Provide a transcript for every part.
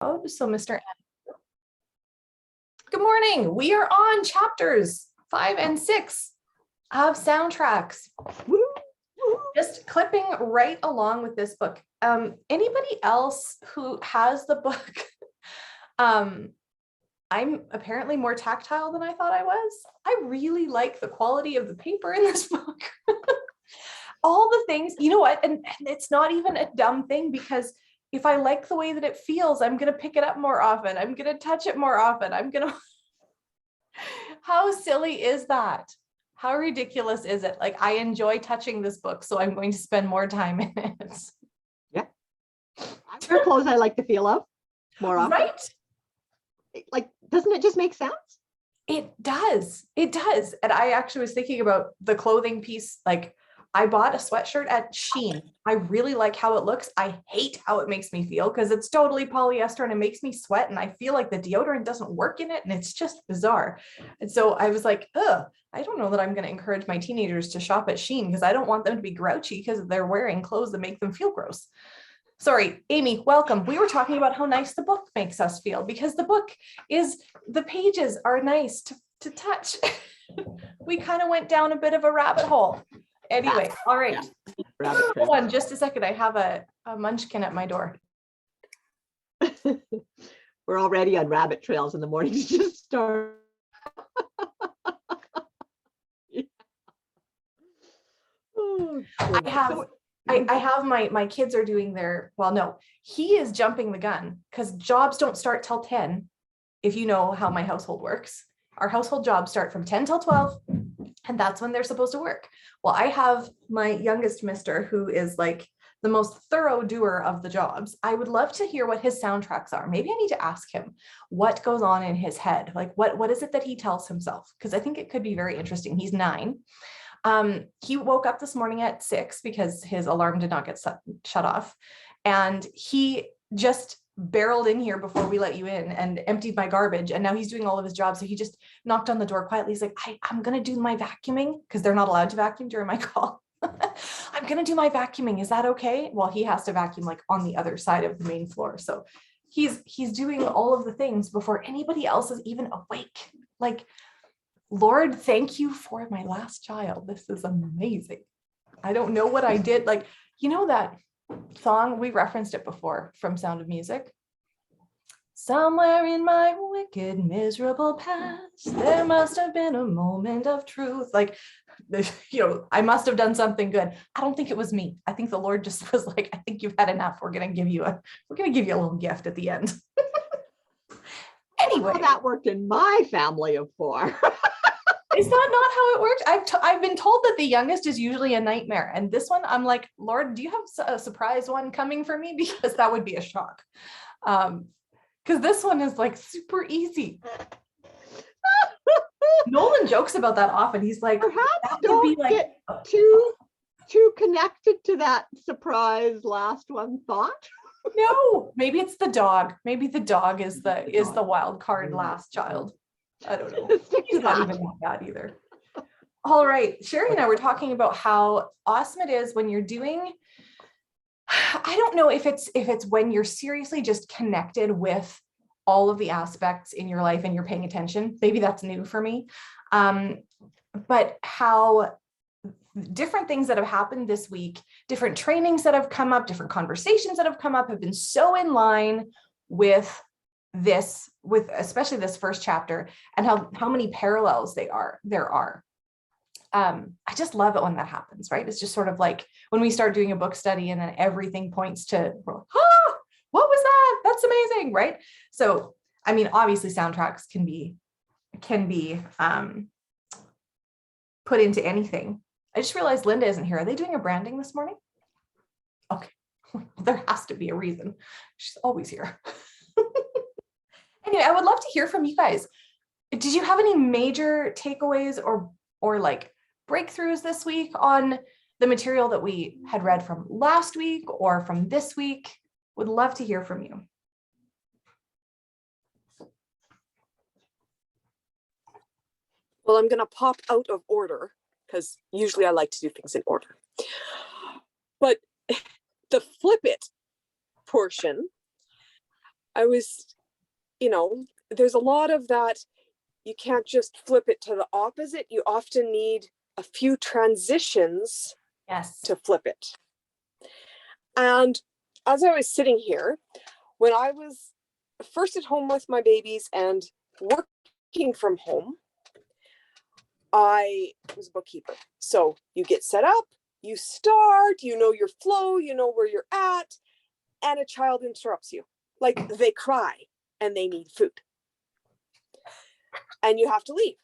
So Mr. Good morning. We are on chapters 5 and 6 of soundtracks. Just clipping right along with this book. Anybody else who has the book? I'm apparently more tactile than I thought I was. I really like the quality of the paper in this book. All the things, you know what? And it's not even a dumb thing, because if I like the way that it feels, I'm going to pick it up more often. I'm going to touch it more often. How silly is that? How ridiculous is it? Like, I enjoy touching this book, so I'm going to spend more time in it. Yeah. I wear clothes I like the feel of more often. Right? Like, doesn't it just make sense? It does. It does. And I actually was thinking about the clothing piece. Like, I bought a sweatshirt at Shein. I really like how it looks. I hate how it makes me feel, because it's totally polyester and it makes me sweat, and I feel like the deodorant doesn't work in it, and it's just bizarre. And so I was like, I don't know that I'm going to encourage my teenagers to shop at Shein, because I don't want them to be grouchy because they're wearing clothes that make them feel gross. Sorry, Amy, welcome. We were talking about how nice the book makes us feel, because the book is, the pages are nice to touch. We kind of went down a bit of a rabbit hole. Anyway, all right. Hold on just a second. I have a munchkin at my door. We're already on rabbit trails in the morning. Just start. Oh, I have my kids are doing their, well, no, he is jumping the gun, because jobs don't start till 10. If you know how my household works, our household jobs start from 10 till 12, and that's when they're supposed to work. Well, I have my youngest mister, who is like the most thorough doer of the jobs. I would love to hear what his soundtracks are. Maybe I need to ask him what goes on in his head. Like, what is it that he tells himself? Because I think it could be very interesting. He's 9. He woke up this morning at 6 because his alarm did not get shut off. And he just barreled in here before we let you in and emptied my garbage. And now he's doing all of his jobs. So he just knocked on the door quietly. He's like, I'm going to do my vacuuming, because they're not allowed to vacuum during my call. I'm going to do my vacuuming. Is that okay? Well, he has to vacuum like on the other side of the main floor. So he's doing all of the things before anybody else is even awake. Like, Lord, thank you for my last child. This is amazing. I don't know what I did. Like, you know that song, we referenced it before from Sound of Music. Somewhere in my wicked, miserable past, there must have been a moment of truth. Like, I must have done something good. I don't think it was me. I think the Lord just was like, I think you've had enough. We're gonna give you a little gift at the end. Anyway, well, that worked in my family of 4. Is that not how it works? I've been told that the youngest is usually a nightmare. And this one, I'm like, Lord, do you have a surprise one coming for me? Because that would be a shock. Because this one is like super easy. Nolan jokes about that often. He's like, perhaps that don't would be like get too connected to that surprise last one thought. No, maybe it's the dog. Maybe the dog is the wild card last child. I don't know. He's not even that bad either. All right. Sherry and I were talking about how awesome it is when you're doing, I don't know if it's when you're seriously just connected with all of the aspects in your life and you're paying attention. Maybe that's new for me. But how different things that have happened this week, different trainings that have come up, different conversations that have come up have been so in line with this, with especially this first chapter, and how many parallels there are. I just love it when that happens, right? It's just sort of like when we start doing a book study and then everything points to, what was that? That's amazing, right? So, I mean, obviously soundtracks can be put into anything. I just realized Linda isn't here. Are they doing a branding this morning? Okay, there has to be a reason. She's always here. Anyway, I would love to hear from you guys. Did you have any major takeaways or like breakthroughs this week on the material that we had read from last week or from this week? Would love to hear from you. Well, I'm going to pop out of order because usually I like to do things in order. But the flip it portion I was, there's a lot of that. You can't just flip it to the opposite. You often need a few transitions Yes. to flip it. And as I was sitting here, when I was first at home with my babies and working from home, I was a bookkeeper. So you get set up, you start, you know your flow, you know where you're at, and a child interrupts you. Like they cry and they need food. And you have to leave.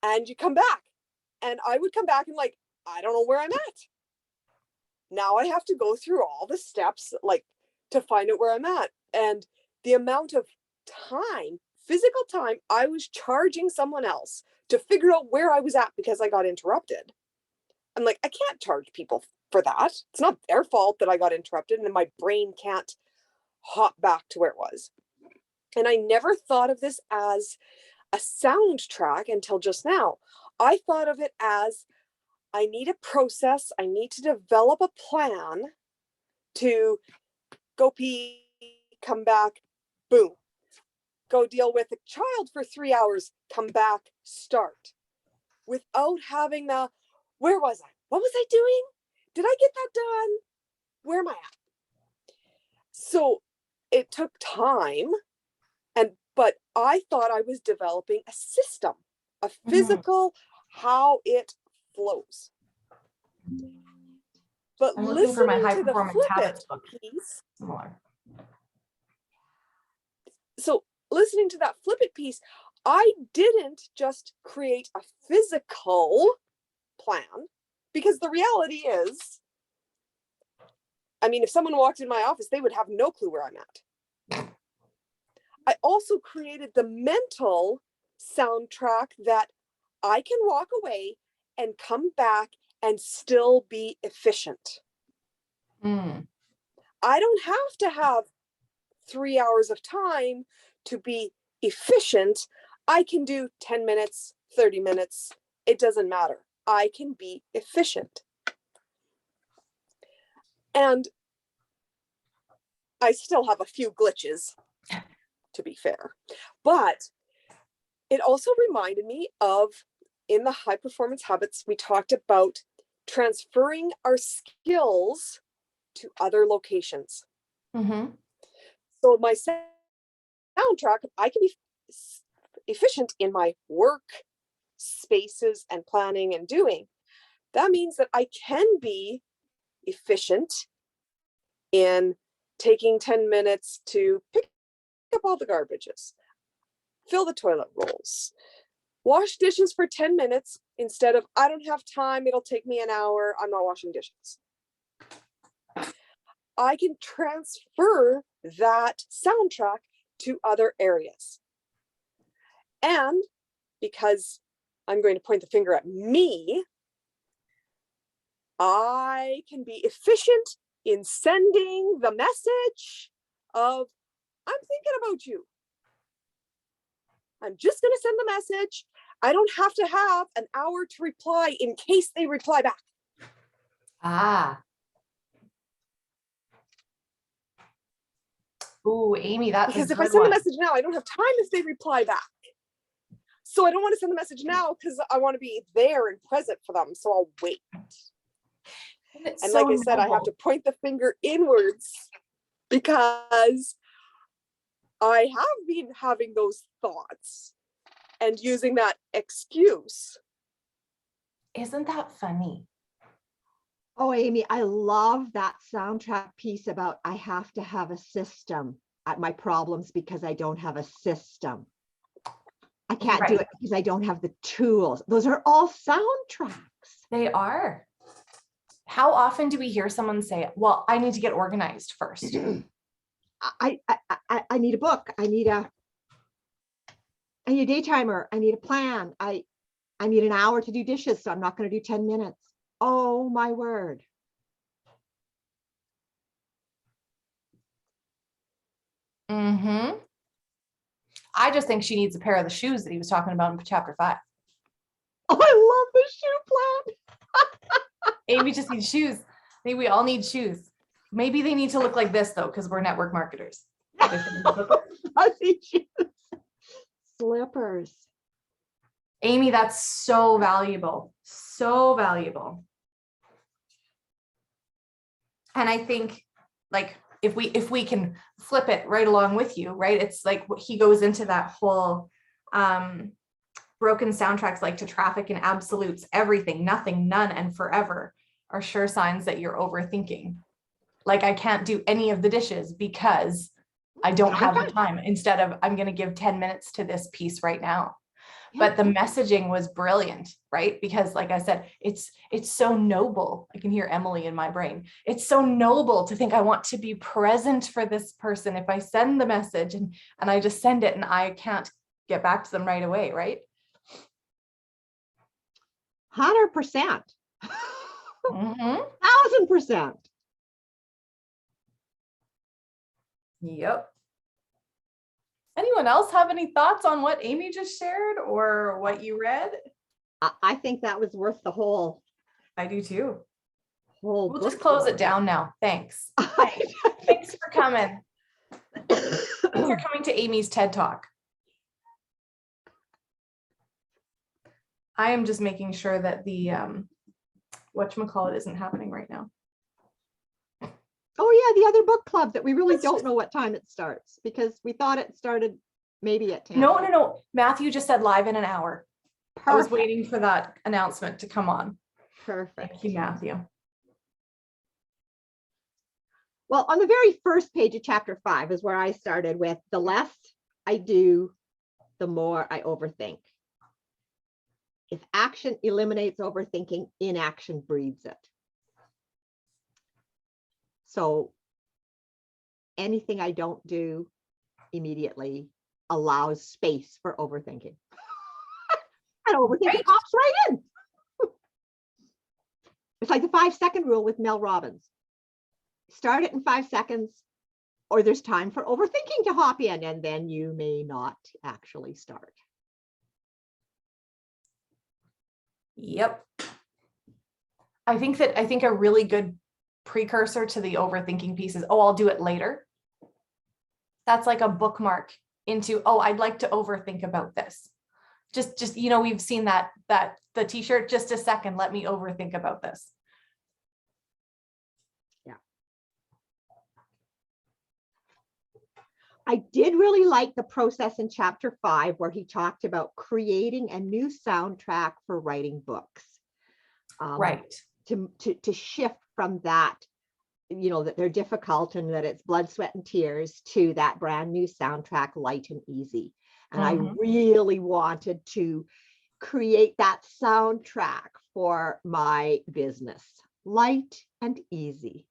And you come back. And I would come back and like, I don't know where I'm at. Now I have to go through all the steps like to find out where I'm at. And the amount of time, physical time, I was charging someone else to figure out where I was at because I got interrupted. I'm like, I can't charge people for that. It's not their fault that I got interrupted and my brain can't hop back to where it was. And I never thought of this as a soundtrack until just now. I thought of it as I need a process. I need to develop a plan to go pee, come back, boom. Go deal with a child for 3 hours, come back, start. Without having the, where was I? What was I doing? Did I get that done? Where am I at? So it took time, but I thought I was developing a system, a physical, how it flows. But I'm looking for my listening high to the performance flip habits it book. piece, Similar. so listening to that flip it piece, I didn't just create a physical plan, because the reality is, I mean, if someone walked in my office, they would have no clue where I'm at. I also created the mental soundtrack that I can walk away and come back and still be efficient. Mm. I don't have to have 3 hours of time to be efficient. I can do 10 minutes, 30 minutes. It doesn't matter. I can be efficient. And I still have a few glitches, to be fair. But it also reminded me of, in the high performance habits, we talked about transferring our skills to other locations. Mm-hmm. So my soundtrack, I can be efficient in my work spaces and planning and doing. That means that I can be efficient in taking 10 minutes to pick up all the garbages, fill the toilet rolls, wash dishes for 10 minutes instead of, I don't have time, it'll take me an hour, I'm not washing dishes. I can transfer that soundtrack to other areas. And because I'm going to point the finger at me, I can be efficient in sending the message of, I'm thinking about you. I'm just going to send the message. I don't have to have an hour to reply in case they reply back. Ah. Ooh, Amy, that's because a if I good send one. the message now, I don't have time if they reply back. So I don't want to send the message now because I want to be there and present for them. So I'll wait. And like I said, I have to point the finger inwards because I have been having those thoughts and using that excuse. Isn't that funny? Oh, Amy, I love that soundtrack piece about I have to have a system at my problems because I don't have a system. I can't do it because I don't have the tools. Those are all soundtracks. They are. How often do we hear someone say, well, I need to get organized first? I need a book. I need a day timer. I need a plan. I need an hour to do dishes, so I'm not going to do 10 minutes. Oh my word. Mm-hmm. I just think she needs a pair of the shoes that he was talking about in chapter 5. Oh, I love the shoe plan. Amy just needs shoes. I think we all need shoes. Maybe they need to look like this though, because we're network marketers. Fuzzy shoes. Slippers. Amy, that's so valuable. So valuable. And I think like if we can flip it right along with you, right? It's like what he goes into that whole broken soundtracks like to traffic and absolutes, everything, nothing, none, and forever are sure signs that you're overthinking. Like I can't do any of the dishes because I don't have the time. Instead of I'm going to give 10 minutes to this piece right now. But the messaging was brilliant, right? Because like I said, it's so noble. I can hear Emily in my brain. It's so noble to think I want to be present for this person. If I send the message and I just send it and I can't get back to them right away, right? 100%. Mm-hmm. 1000%. Yep. Anyone else have any thoughts on what Amy just shared or what you read? I think that was worth the whole I do too. We'll just close it down now. Thanks. Thanks for coming. Thanks for coming to Amy's TED Talk. I am just making sure that the whatchamacallit isn't happening right now. Oh yeah, the other book club that we really don't know what time it starts because we thought it started maybe at 10. No. Matthew just said live in an hour. Perfect. I was waiting for that announcement to come on. Perfect. Thank you, Matthew. Well, on the very first page of chapter 5 is where I started with the less I do, the more I overthink. If action eliminates overthinking, inaction breeds it. So anything I don't do immediately allows space for overthinking. And overthinking pops right in. It's like the 5-second rule with Mel Robbins. Start it in 5 seconds, or there's time for overthinking to hop in, and then you may not actually start. Yep. I think a really good precursor to the overthinking piece is, oh, I'll do it later. That's like a bookmark into, oh, I'd like to overthink about this. Just we've seen that the t-shirt, just a second, let me overthink about this. Yeah. I did really like the process in chapter 5 where he talked about creating a new soundtrack for writing books. Right. To shift from that, that they're difficult and that it's blood, sweat, and tears to that brand new soundtrack, light and easy. And I really wanted to create that soundtrack for my business, light and easy.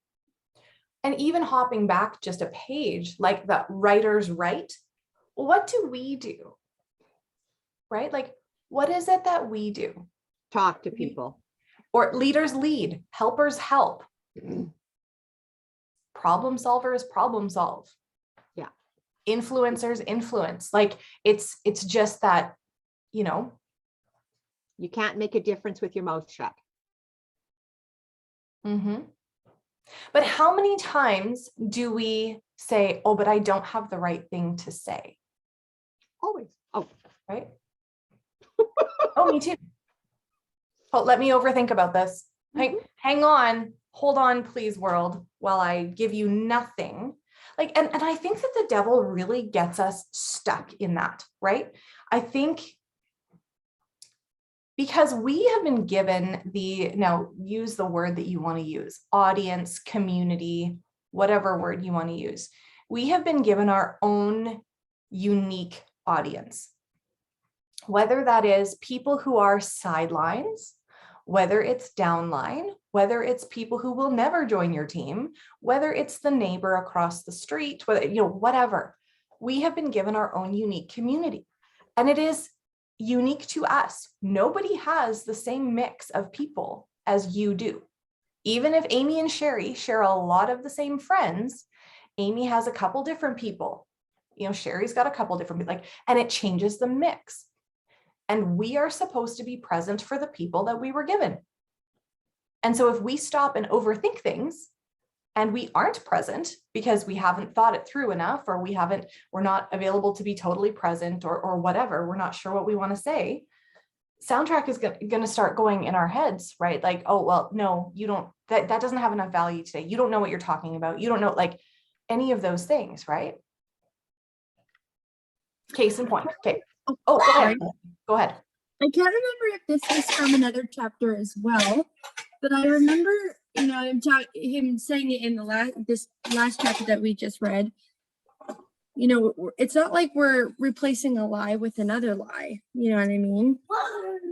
And even hopping back just a page, like the writers write, what do we do? Right? Like, what is it that we do? Talk to people. Or leaders lead, helpers help. Problem solvers problem solve. Yeah. Influencers influence. Like it's just that, you can't make a difference with your mouth shut. But how many times do we say, oh, but I don't have the right thing to say? Always. Oh, right. Oh, me too. Oh, let me overthink about this. Hang on. Hold on, please, world, while I give you nothing. Like, and I think that the devil really gets us stuck in that, right? I think because we have been given now use the word that you want to use, audience, community, whatever word you want to use. We have been given our own unique audience, whether that is people who are sidelines, whether it's downline, whether it's people who will never join your team, whether it's the neighbor across the street, whether, whatever. We have been given our own unique community, and it is unique to us. Nobody has the same mix of people as you do. Even if Amy and Sherry share a lot of the same friends, Amy has a couple different people. Sherry's got a couple different people, and it changes the mix. And we are supposed to be present for the people that we were given. And so if we stop and overthink things, and we aren't present because we haven't thought it through enough, or we're not available to be totally present, or whatever, we're not sure what we want to say, soundtrack is going to start going in our heads, right? Like, oh, well, no, you don't, that doesn't have enough value today. You don't know what you're talking about. You don't know, like, any of those things, right? Case in point. Okay. Oh, go ahead. Go ahead. I can't remember if this is from another chapter as well, but I remember, him saying it in this last chapter that we just read. It's not like we're replacing a lie with another lie. You know what I mean?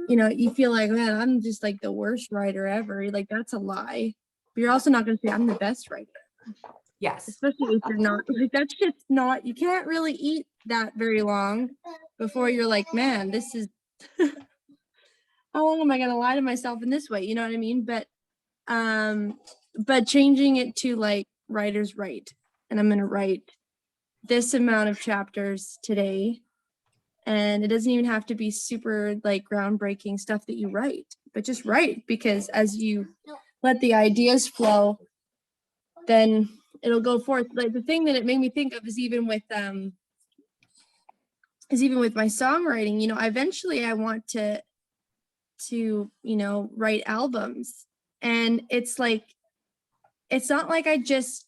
You feel like, man, I'm just like the worst writer ever. Like, that's a lie. But you're also not going to say I'm the best writer. Yes. Especially if you're not. Like, that's just not. You can't really eat that very long before you're like, man, this is. How long am I going to lie to myself in this way? You know what I mean? But changing it to like writer's right, and I'm going to write this amount of chapters today, and it doesn't even have to be super like groundbreaking stuff that you write, but just write, because as you let the ideas flow, then it'll go forth. Like, the thing that it made me think of is even with my songwriting, eventually I want to write albums, and it's like, it's not like I don't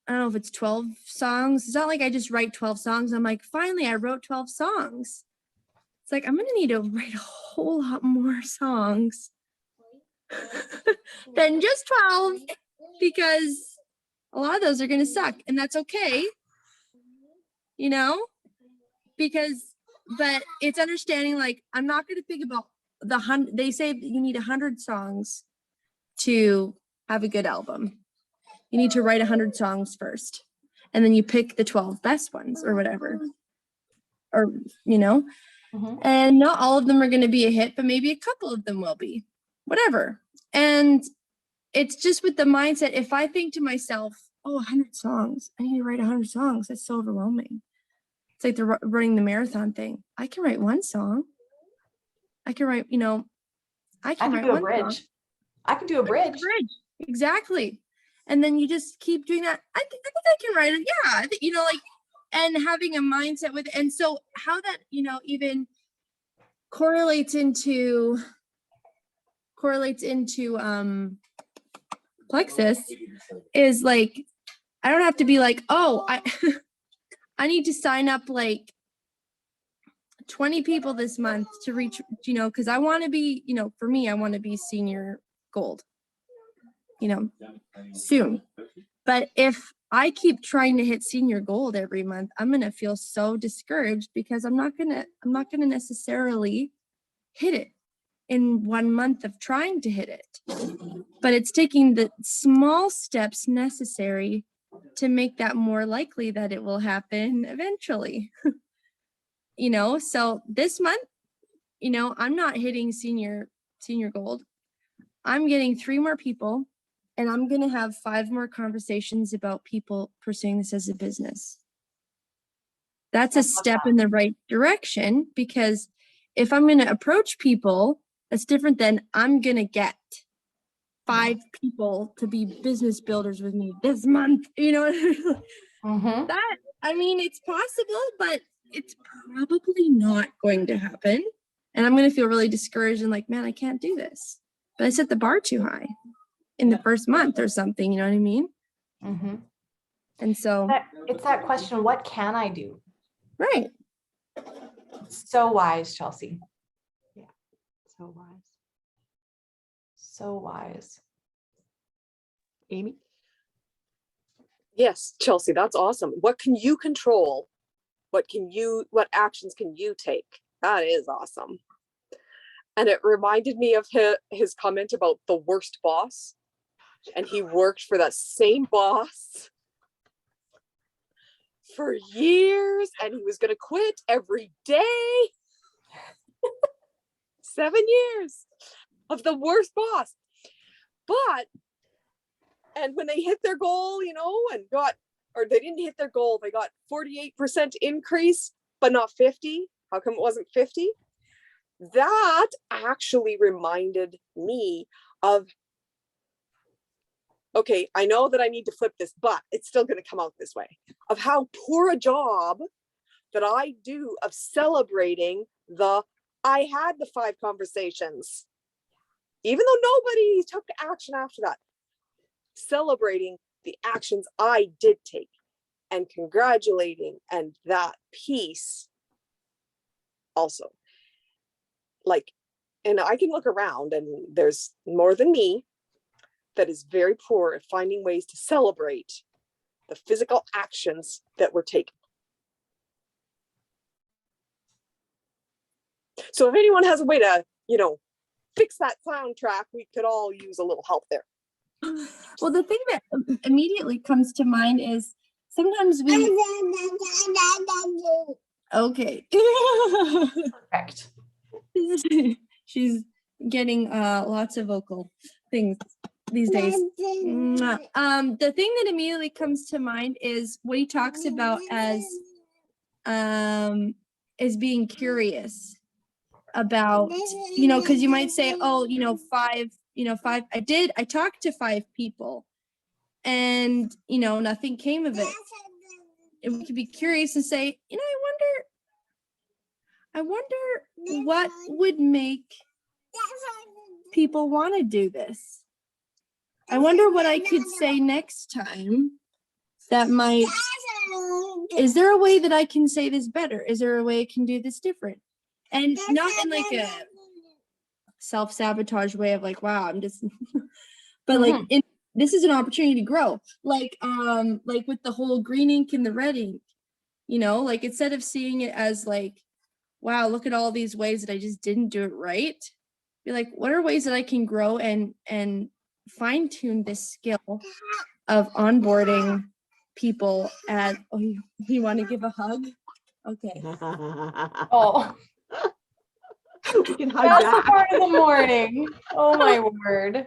know if it's 12 songs. It's not like I just write 12 songs. I'm like, finally, I wrote 12 songs. It's like, I'm going to need to write a whole lot more songs than just 12, because a lot of those are going to suck, and that's okay, but it's understanding, like, I'm not going to think about they say that you need 100 songs to have a good album. You need to write 100 songs first, and then you pick the 12 best ones or whatever, and not all of them are going to be a hit, but maybe a couple of them will be, whatever. And it's just with the mindset, if I think to myself, oh, 100 songs, I need to write 100 songs. That's so overwhelming. It's like they're running the marathon thing. I can write one song. I can write, I can write do a one bridge. song. I can do a bridge. Exactly. And then you just keep doing that. I think I can write it. Yeah. I think, and having a mindset with, and so how that, even correlates into Plexus is like, I don't have to be like, oh, I need to sign up like 20 people this month to reach, because I want to be, for me, I want to be senior gold, soon. But if I keep trying to hit senior gold every month, I'm going to feel so discouraged, because I'm not going to necessarily hit it in 1 month of trying to hit it. But it's taking the small steps necessary to make that more likely that it will happen eventually. So this month, I'm not hitting senior gold. I'm getting 3 more people, and I'm going to have 5 more conversations about people pursuing this as a business. That's a step in the right direction, because if I'm going to approach people, that's different than I'm going to get 5 people to be business builders with me this month. That, it's possible, but it's probably not going to happen. And I'm going to feel really discouraged and like, man, I can't do this. But I set the bar too high in the first month or something, you know what I mean? And so it's that question, what can I do? Right. So wise, Chelsea. Yeah. So wise. So wise. Amy? Yes, Chelsea, that's awesome. What can you control? What actions can you take? That is awesome. And it reminded me of his comment about the worst boss. And he worked for that same boss for years, and he was going to quit every day. 7 years of the worst boss. And when they hit their goal, or they didn't hit their goal, they got 48% increase, but not 50. How come it wasn't 50? That actually reminded me of okay, I know that I need to flip this, but it's still going to come out this way, of how poor a job that I do of celebrating I had the 5 conversations, even though nobody took action after that, celebrating the actions I did take and congratulating, and that piece also. Like, and I can look around and there's more than me that is very poor at finding ways to celebrate the physical actions that were taken. So if anyone has a way to, fix that soundtrack, we could all use a little help there. Well, the thing that immediately comes to mind is sometimes we. Okay. Perfect. She's getting lots of vocal things these days. Mwah. The thing that immediately comes to mind is what he talks about as being curious about, because you might say, oh, 5, 5, I talked to 5 people and, nothing came of it. And we could be curious and say, I wonder what would make people want to do this. I wonder what I could say next time that might, is there a way that I can say this better? Is there a way I can do this different? And not in like a self-sabotage way of like, wow, I'm just, but like, this is an opportunity to grow. Like with the whole green ink and the red ink, like instead of seeing it as like, wow, look at all these ways that I just didn't do it right. Be like, what are ways that I can grow and fine tune this skill of onboarding people at, oh, you want to give a hug? Okay. Oh, We can hug that's the back. part of the morning. Oh my word.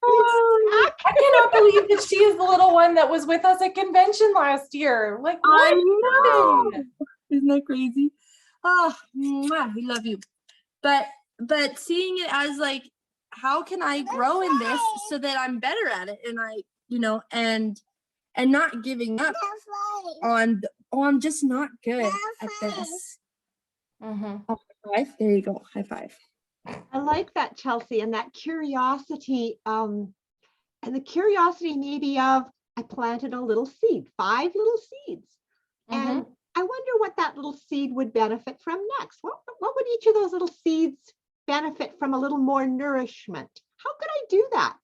I cannot believe that she is the little one that was with us at convention last year. Like, what? I know. Isn't that crazy? Oh, mwah, we love you. But seeing it as like, how can I grow in this so that I'm better at it? And I, and not giving up on, I'm just not good at this. Mm-hmm. Oh, high five. There you go. High five. I like that, Chelsea, and that curiosity, and the curiosity maybe of, I planted a little seed, 5 little seeds. And I wonder what that little seed would benefit from next. What would each of those little seeds benefit from a little more nourishment? How could I do that?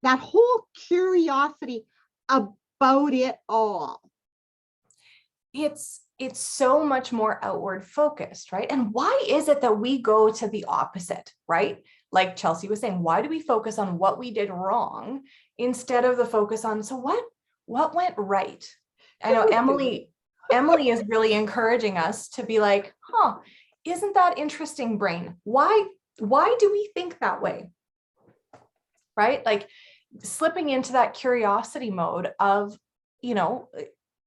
That whole curiosity about it all. It's so much more outward focused, right? And why is it that we go to the opposite, right? Like Chelsea was saying, why do we focus on what we did wrong instead of the focus on, so what went right? I know Emily is really encouraging us to be like, isn't that interesting, brain? Why do we think that way? Right? Like slipping into that curiosity mode of,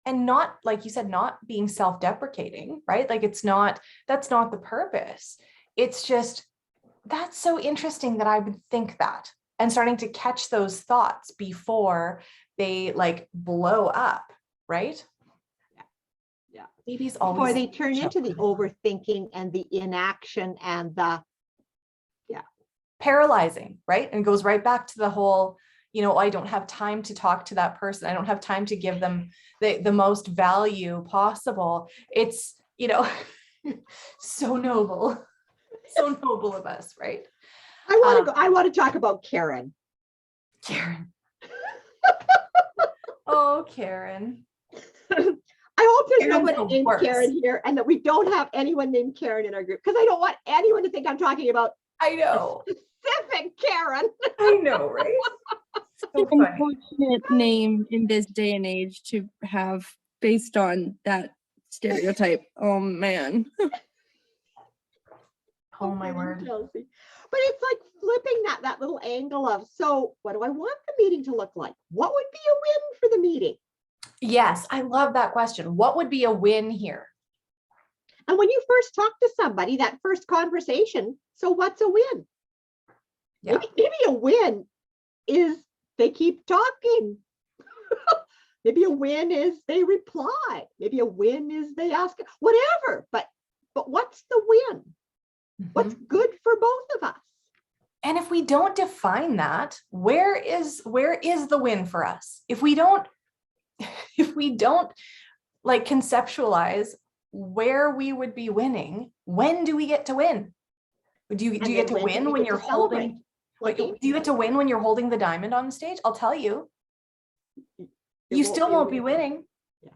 and not, like you said, not being self-deprecating, right? Like that's not the purpose. It's just, that's so interesting that I would think that, and starting to catch those thoughts before they like blow up, right? Yeah. Babies always Before they turn into the overthinking and the inaction and the paralyzing, right? And goes right back to the whole, I don't have time to talk to that person. I don't have time to give them the most value possible. It's, so noble of us, right? I want to talk about Karen. Karen. Oh, Karen. I hope there's Karen's nobody the named worst. Karen here, and that we don't have anyone named Karen in our group, because I don't want anyone to think I'm talking about I know. specific Karen. I know, right? So funny. Unfortunate name in this day and age to have based on that stereotype. Oh man. Oh my word. Chelsea. But it's like flipping that little angle of, so what do I want the meeting to look like? What would be a win for the meeting? Yes, I love that question. What would be a win here? And when you first talk to somebody, that first conversation, so what's a win? Yeah. Maybe a win is they keep talking. Maybe a win is they reply. Maybe a win is they ask, whatever. But what's the win? What's good for both of us? And if we don't define that, where is the win for us? If we don't like conceptualize where we would be winning, when do we get to win? Do you get to win when you're holding? Like, Do you get to win when you're holding the diamond on the stage? I'll tell you, you still won't be winning. Yeah.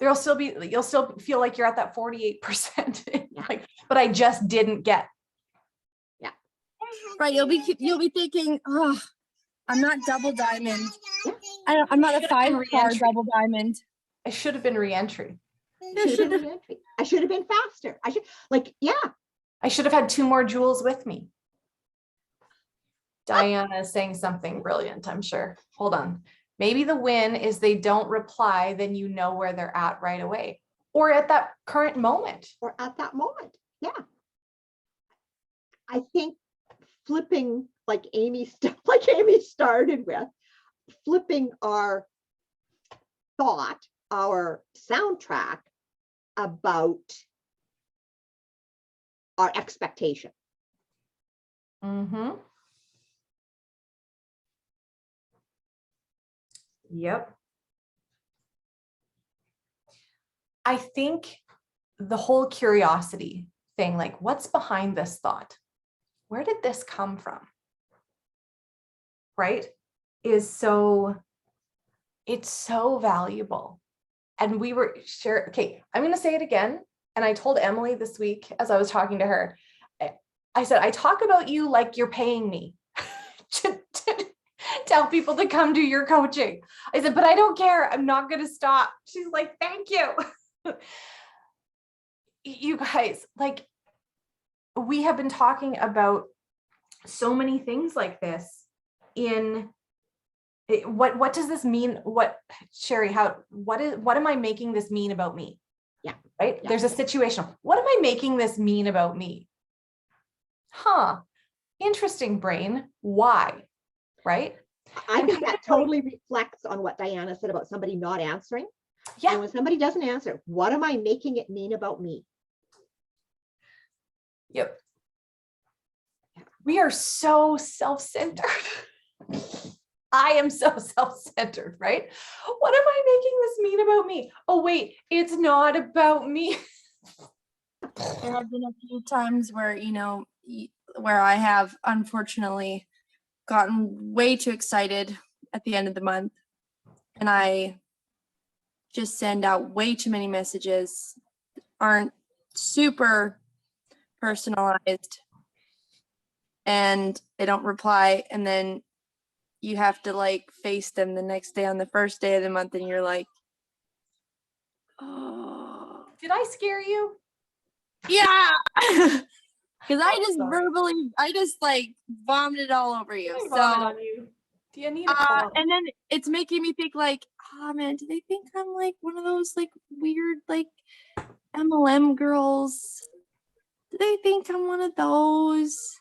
You'll still feel like you're at that 48%. Yeah. Like, but I just didn't get. Right. You'll be thinking, oh, I'm not double diamond. I'm not a 5-star double diamond. I should have been re-entry. I should have been faster. I should have had 2 more jewels with me. Diana is saying something brilliant, I'm sure. Hold on. Maybe the win is they don't reply, then you know where they're at right away. Or at that current moment. Or at that moment. Yeah. I think flipping, like Amy started with, flipping our thought, our soundtrack about our expectation. Mm-hmm. Yep. I think the whole curiosity thing, like what's behind this thought? Where did this come from? Right? It's so valuable. And we were sure, okay, I'm going to say it again. And I told Emily this week as I was talking to her, I said, I talk about you like you're paying me to tell people to come do your coaching. I said, but I don't care. I'm not going to stop. She's like, thank you. You guys, like, we have been talking about so many things like this what does this mean? Sherry, what am I making this mean about me? Yeah. Right. Yeah. There's a situation. What am I making this mean about me? Huh. Interesting, brain. Why? Right. I think that totally reflects on what Diana said about somebody not answering. Yeah. And when somebody doesn't answer, what am I making it mean about me? Yep. We are so self-centered. I am so self-centered, right? What am I making this mean about me? Oh, wait, it's not about me. There have been a few times where, where I have unfortunately gotten way too excited at the end of the month. And I just send out way too many messages, aren't super personalized, and they don't reply. And then you have to like face them the next day on the first day of the month, and you're like, oh. Did I scare you? Yeah. Because I just Sorry. I just like vomited all over you. I So, vomit on you. Do you need a call? and then it's making me think like, oh man, do they think I'm like one of those like weird like MLM girls? Do they think I'm one of those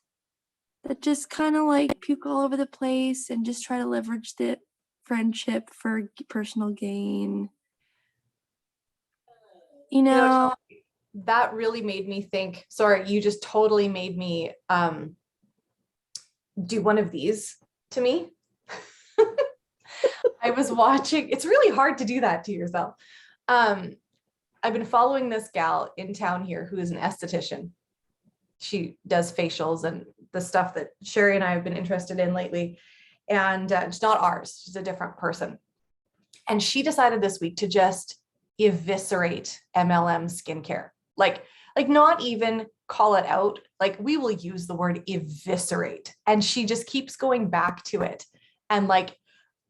that just kind of like puke all over the place and just try to leverage the friendship for personal gain? That really made me think. Sorry, you just totally made me do one of these to me. I was watching. It's really hard to do that to yourself. I've been following this gal in town here who is an esthetician. She does facials and the stuff that Sherry and I have been interested in lately. And it's not ours. She's a different person. And she decided this week to just eviscerate MLM skincare. Like not even call it out. Like, we will use the word eviscerate. And she just keeps going back to it and like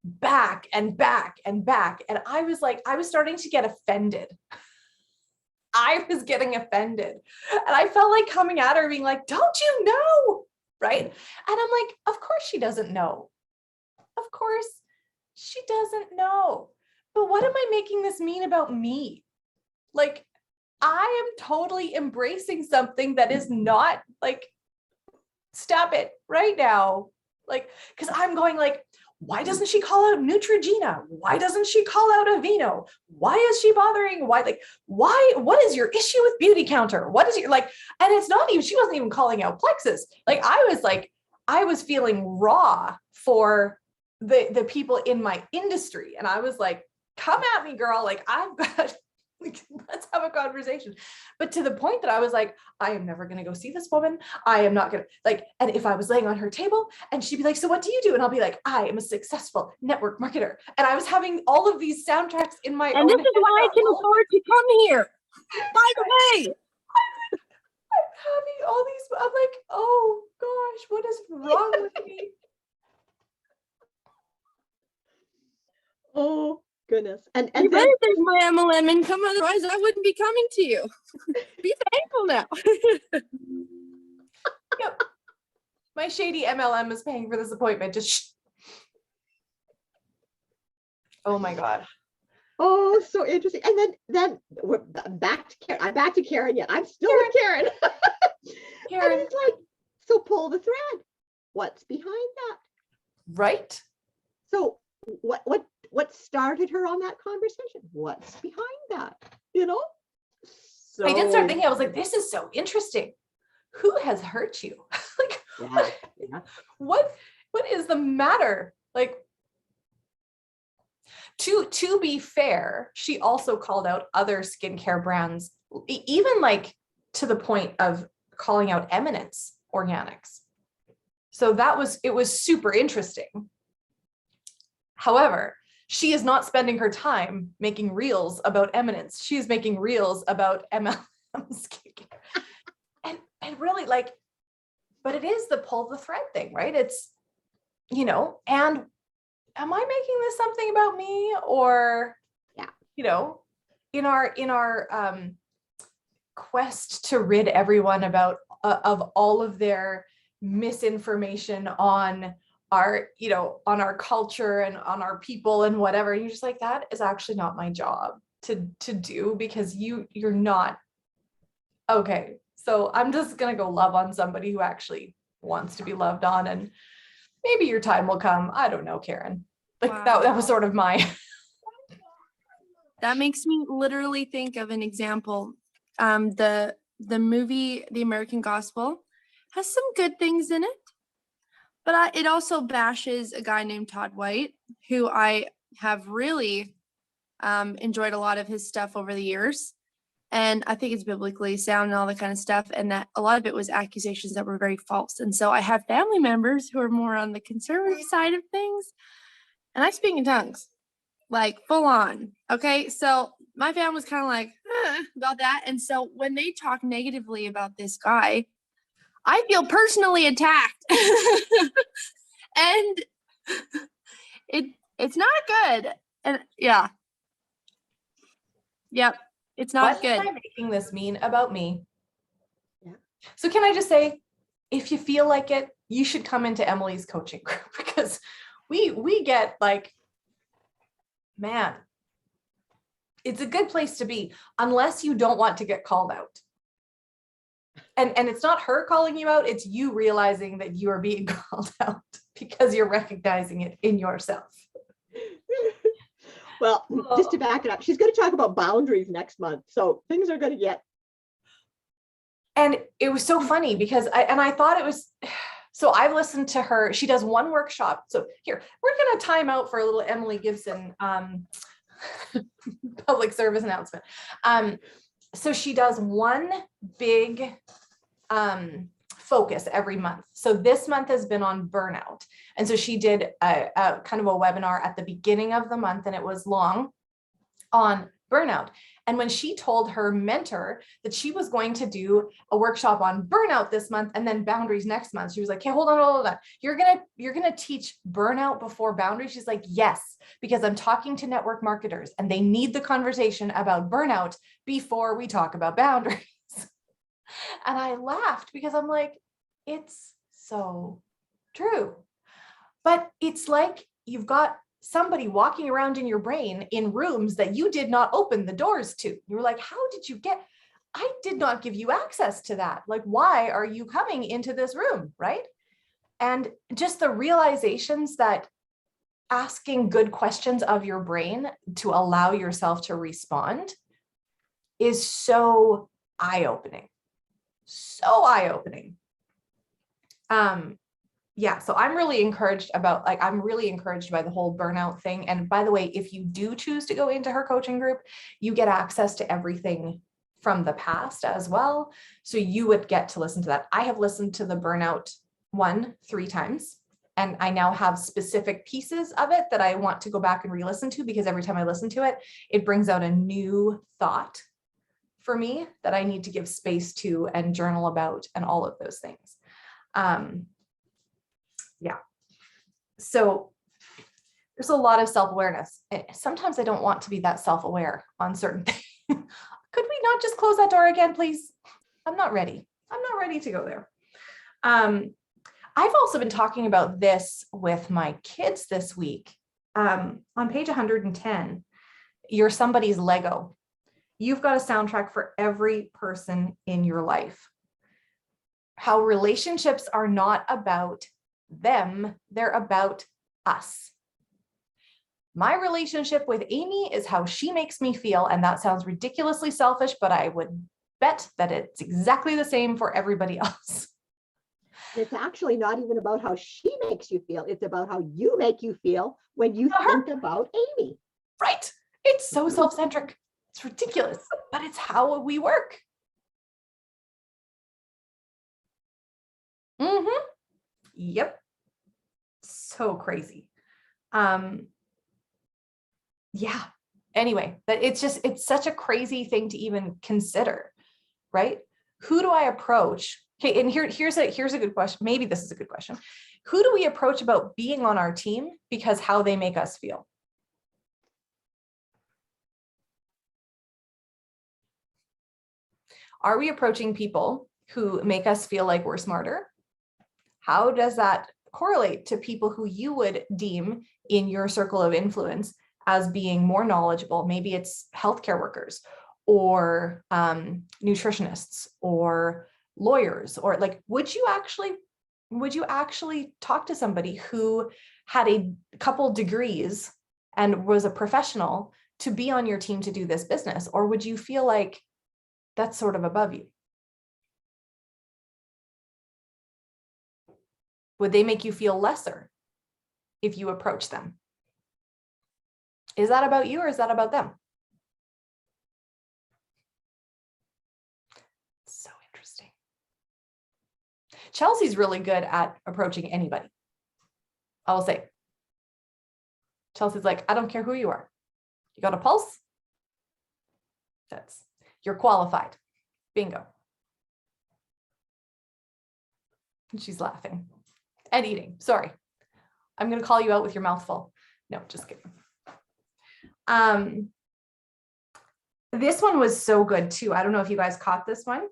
back and back and back. And I was starting to get offended. I was getting offended. And I felt like coming at her being like, don't you know? Right. And I'm like, of course she doesn't know. Of course she doesn't know. But what am I making this mean about me? Like, I am totally embracing something that is not like, stop it right now. Like, because I'm going like, why doesn't she call out Neutrogena? Why doesn't she call out Aveeno? Why is she bothering? What is your issue with Beauty Counter? What is your like, and it's not even, she wasn't even calling out Plexus. Like, I was feeling raw for the people in my industry. And I was like, come at me, girl. Like, I've got, like, let's have a conversation. But to the point that I was like, I am never going to go see this woman. I am not going to like, and if I was laying on her table and she'd be like, so what do you do? And I'll be like, I am a successful network marketer. And I was having all of these soundtracks in my And own this is head why I about can all of afford to come here. By the way, having all these, I'm like, oh gosh, what is wrong with me? Oh, goodness. And you then, better take my MLM income, otherwise I wouldn't be coming to you. Be thankful now. Yep. My shady MLM is paying for this appointment. Just oh my God. oh, so interesting. And then we're back to Karen. I'm back to Karen yet. I'm still with Karen. Karen, And it's like, so pull the thread. What's behind that? right? So what started her on that conversation? What's behind that? You know? So I did start thinking, I was like, this is so interesting. Who has hurt you? Like, yeah. what is the matter? Like, to be fair, she also called out other skincare brands, even like to the point of calling out Eminence Organics. So it was super interesting. However, she is not spending her time making reels about Eminence. She is making reels about MLM skincare. And really, like, but it is the pull the thread thing, right? It's, and am I making this something about me? Or, Yeah. in our quest to rid everyone of all of their misinformation on our, on our culture and on our people and whatever, and you're just like, that is actually not my job to do, because you're not okay. So I'm just gonna go love on somebody who actually wants to be loved on, and maybe your time will come. I don't know, Karen. Like that was sort of my That makes me literally think of an example. The movie The American Gospel has some good things in it, but it also bashes a guy named Todd White, who I have really enjoyed a lot of his stuff over the years. And I think it's biblically sound and all that kind of stuff. And that a lot of it was accusations that were very false. And so I have family members who are more on the conservative side of things. And I speak in tongues, like full on. Okay. So my family was kind of like about that. And so when they talk negatively about this guy, I feel personally attacked. And it's not good. And yeah. Yep. It's not what good. am I making this mean about me? Yeah. So can I just say, if you feel like it, you should come into Emily's coaching group, because we get like, man, it's a good place to be, unless you don't want to get called out. And it's not her calling you out, it's you realizing that you are being called out because you're recognizing it in yourself. Well, just to back it up, she's going to talk about boundaries next month. So things are going to get. And it was so funny because I thought it was, so I've listened to her. She does one workshop. So here, we're going to time out for a little Emily Gibson public service announcement. So she does one big focus every month. So this month has been on burnout. And so she did a kind of a webinar at the beginning of the month, and it was long, on burnout. And when she told her mentor that she was going to do a workshop on burnout this month and then boundaries next month, she was like, "Okay, hold on. You're gonna teach burnout before boundaries?" She's like, "Yes, because I'm talking to network marketers and they need the conversation about burnout before we talk about boundaries." And I laughed because I'm like, it's so true. But it's like you've got somebody walking around in your brain in rooms that you did not open the doors to. You were like, how did you get? I did not give you access to that. Like, why are you coming into this room? Right. And just the realizations that asking good questions of your brain to allow yourself to respond is so eye-opening. So eye-opening. Yeah, so I'm really encouraged about, like, I'm really encouraged by the whole burnout thing. And by the way, if you do choose to go into her coaching group, you get access to everything from the past as well. So you would get to listen to that. I have listened to the burnout one 3 times, and I now have specific pieces of it that I want to go back and re-listen to, because every time I listen to it, it brings out a new thought for me that I need to give space to and journal about and all of those things. Yeah. So there's a lot of self-awareness. Sometimes I don't want to be that self-aware on certain things. Could we not just close that door again, please? I'm not ready. I'm not ready to go there. I've also been talking about this with my kids this week. On page 110, you're somebody's Lego. You've got a soundtrack for every person in your life. How relationships are not about them, they're about us. My relationship with Amy is how she makes me feel, and that sounds ridiculously selfish, but I would bet that it's exactly the same for everybody else. It's actually not even about how she makes you feel. It's about how you make you feel when you think about Amy. Right. It's so self-centric. It's ridiculous, but it's how we work. Yep. So crazy. Yeah. Anyway, but it's such a crazy thing to even consider, right? Who do I approach? Okay, and here's a good question. Maybe this is a good question. Who do we approach about being on our team because how they make us feel? Are we approaching people who make us feel like we're smarter? How does that correlate to people who you would deem in your circle of influence as being more knowledgeable? Maybe it's healthcare workers or nutritionists or lawyers, or like, would you actually talk to somebody who had a couple degrees and was a professional to be on your team to do this business? Or would you feel like that's sort of above you? Would they make you feel lesser if you approach them? Is that about you or is that about them? So interesting. Chelsea's really good at approaching anybody. I will say. Chelsea's like, I don't care who you are. You got a pulse? You're qualified. Bingo. And she's laughing and eating. Sorry. I'm going to call you out with your mouth full. No, just kidding. This one was so good too. I don't know if you guys caught this one.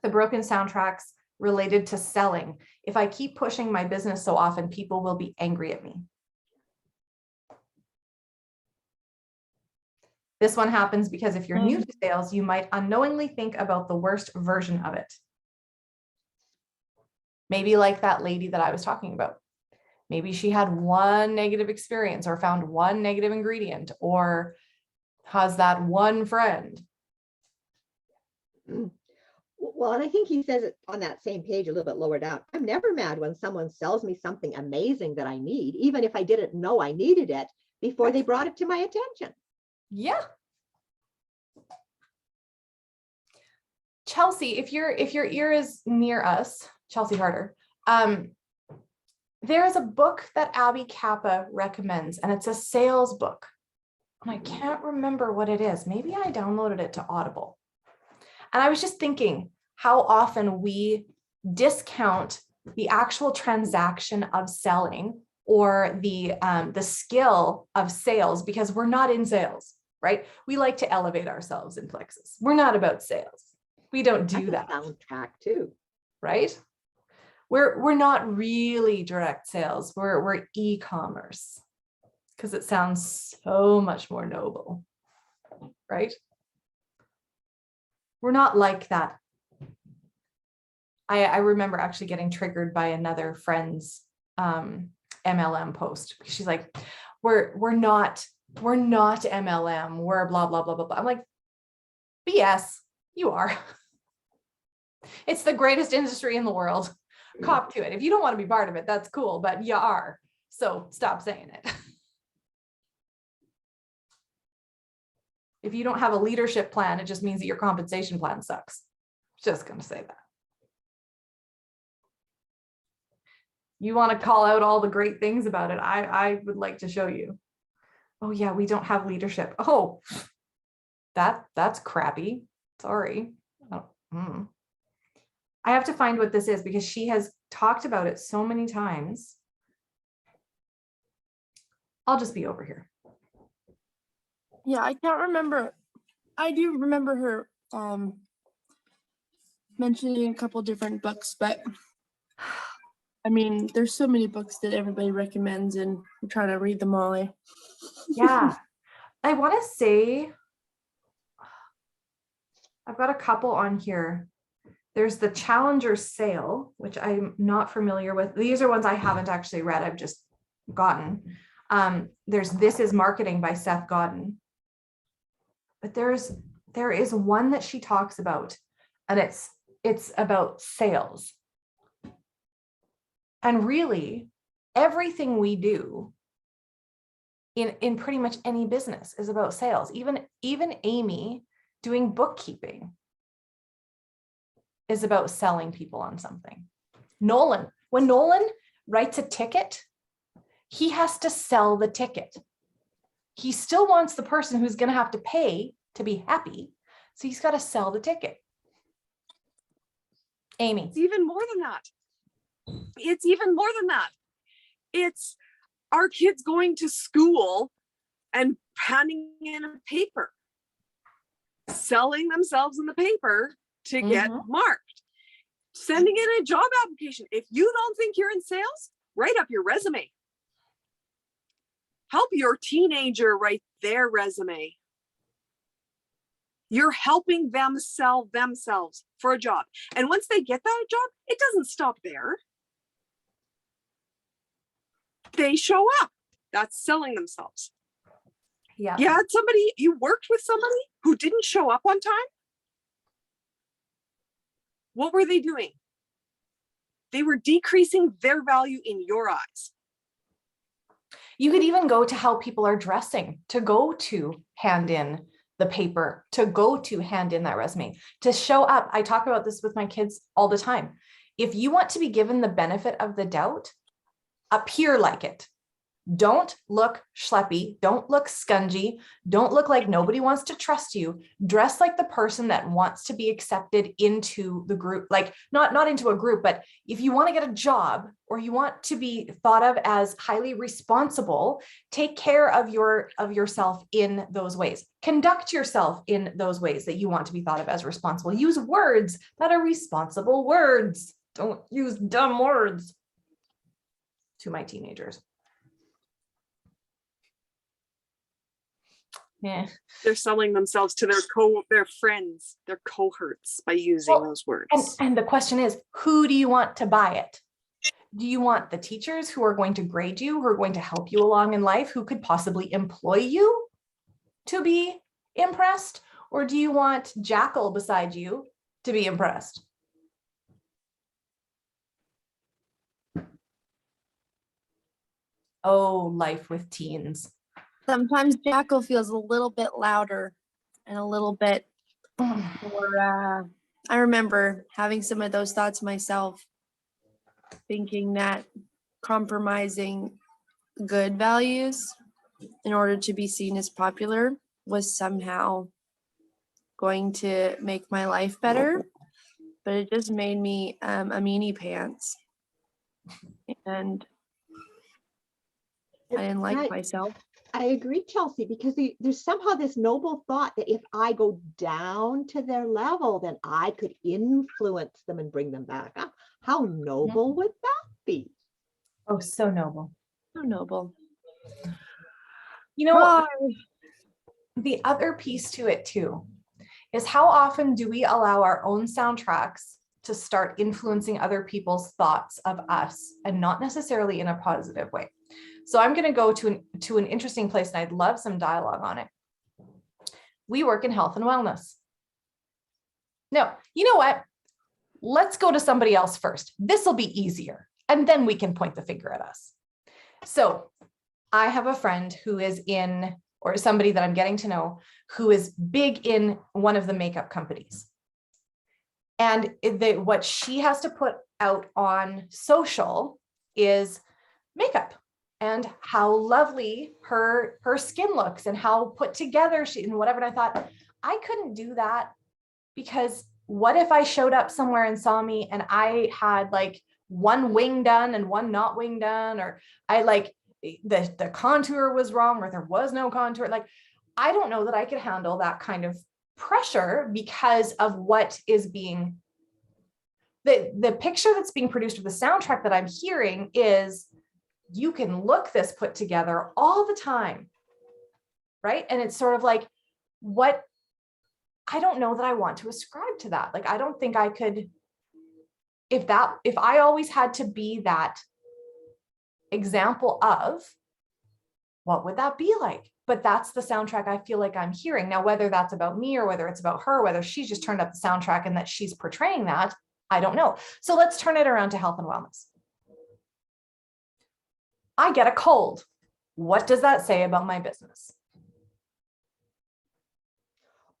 The broken soundtracks related to selling. If I keep pushing my business so often, people will be angry at me. This one happens because if you're new to sales, you might unknowingly think about the worst version of it. Maybe like that lady that I was talking about. Maybe she had one negative experience or found one negative ingredient or has that one friend. Well, and I think he says it on that same page a little bit lower down. I'm never mad when someone sells me something amazing that I need, even if I didn't know I needed it before they brought it to my attention. Yeah. Chelsea, if your ear is near us, Chelsea Harder, there is a book that Abby Kappa recommends, and it's a sales book. And I can't remember what it is. Maybe I downloaded it to Audible. And I was just thinking how often we discount the actual transaction of selling or the skill of sales because we're not in sales, right? We like to elevate ourselves in Plexus. We're not about sales. We don't do that. Soundtrack too, right? We're not really direct sales. We're e-commerce because it sounds so much more noble, right? We're not like that. I remember actually getting triggered by another friend's MLM post. She's like, we're not MLM. We're blah, blah, blah, blah, blah. I'm like, BS, you are. It's the greatest industry in the world. Cop to it. If you don't want to be part of it, that's cool, but you are. So stop saying it. If you don't have a leadership plan, it just means that your compensation plan sucks. Just going to say that. You want to call out all the great things about it. I would like to show you. Oh yeah, we don't have leadership. Oh, that's crappy. Sorry. Oh, I have to find what this is because she has talked about it so many times. I'll just be over here. Yeah, I can't remember. I do remember her mentioning a couple different books, but I mean, there's so many books that everybody recommends, and I'm trying to read them all. Yeah, I want to say I've got a couple on here. There's the Challenger Sale, which I'm not familiar with. These are ones I haven't actually read. I've just gotten. There's This Is Marketing by Seth Godin. But there is one that she talks about, and it's about sales. And really, everything we do in pretty much any business is about sales. Even Amy doing bookkeeping is about selling people on something. When Nolan writes a ticket, he has to sell the ticket. He still wants the person who's going to have to pay to be happy. So he's got to sell the ticket. Amy. It's even more than that. It's even more than that. It's our kids going to school and handing in a paper, selling themselves in the paper to get marked, sending in a job application. If you don't think you're in sales, write up your resume. Help your teenager write their resume. You're helping them sell themselves for a job. And once they get that job, it doesn't stop there. They show up. That's selling themselves. Yeah. You worked with somebody who didn't show up on time. What were they doing? They were decreasing their value in your eyes. You could even go to how people are dressing, to go to hand in the paper, to go to hand in that resume, to show up. I talk about this with my kids all the time. If you want to be given the benefit of the doubt, appear like it. Don't look schleppy. Don't look scungy. Don't look like nobody wants to trust you. Dress like the person that wants to be accepted into the group, like not into a group, but if you want to get a job or you want to be thought of as highly responsible, take care of yourself in those ways. Conduct yourself in those ways that you want to be thought of as responsible. Use words that are responsible words. Don't use dumb words. To my teenagers. Yeah. They're selling themselves to their friends, their cohorts by using those words. And the question is, who do you want to buy it? Do you want the teachers who are going to grade you, who are going to help you along in life, who could possibly employ you to be impressed? Or do you want Jackal beside you to be impressed? Oh, life with teens. Sometimes Jackal feels a little bit louder and a little bit more, I remember having some of those thoughts myself, thinking that compromising good values in order to be seen as popular was somehow going to make my life better, but it just made me a meanie pants. And I didn't like myself. I agree, Chelsea, because there's somehow this noble thought that if I go down to their level, then I could influence them and bring them back up. How noble would that be? Oh, so noble. So noble. You know, the other piece to it too is how often do we allow our own soundtracks to start influencing other people's thoughts of us, and not necessarily in a positive way. So I'm going to go to an interesting place, and I'd love some dialogue on it. We work in health and wellness. No, you know what? Let's go to somebody else first. This will be easier, and then we can point the finger at us. So I have a friend who is in, or somebody that I'm getting to know, who is big in one of the makeup companies. And what she has to put out on social is makeup and how lovely her skin looks and how put together she and whatever. And I thought, I couldn't do that, because what if I showed up somewhere and saw me and I had like one wing done and one not wing done, or I like the contour was wrong, or there was no contour. Like, I don't know that I could handle that kind of pressure, because of what is being, the picture that's being produced with the soundtrack that I'm hearing is, you can look this put together all the time, right? And it's sort of like, what, I don't know that I want to ascribe to that. Like, I don't think I could, if I always had to be that example of, what would that be like? But that's the soundtrack I feel like I'm hearing. Now, whether that's about me or whether it's about her, whether she's just turned up the soundtrack and that she's portraying that, I don't know. So let's turn it around to health and wellness. I get a cold. What does that say about my business?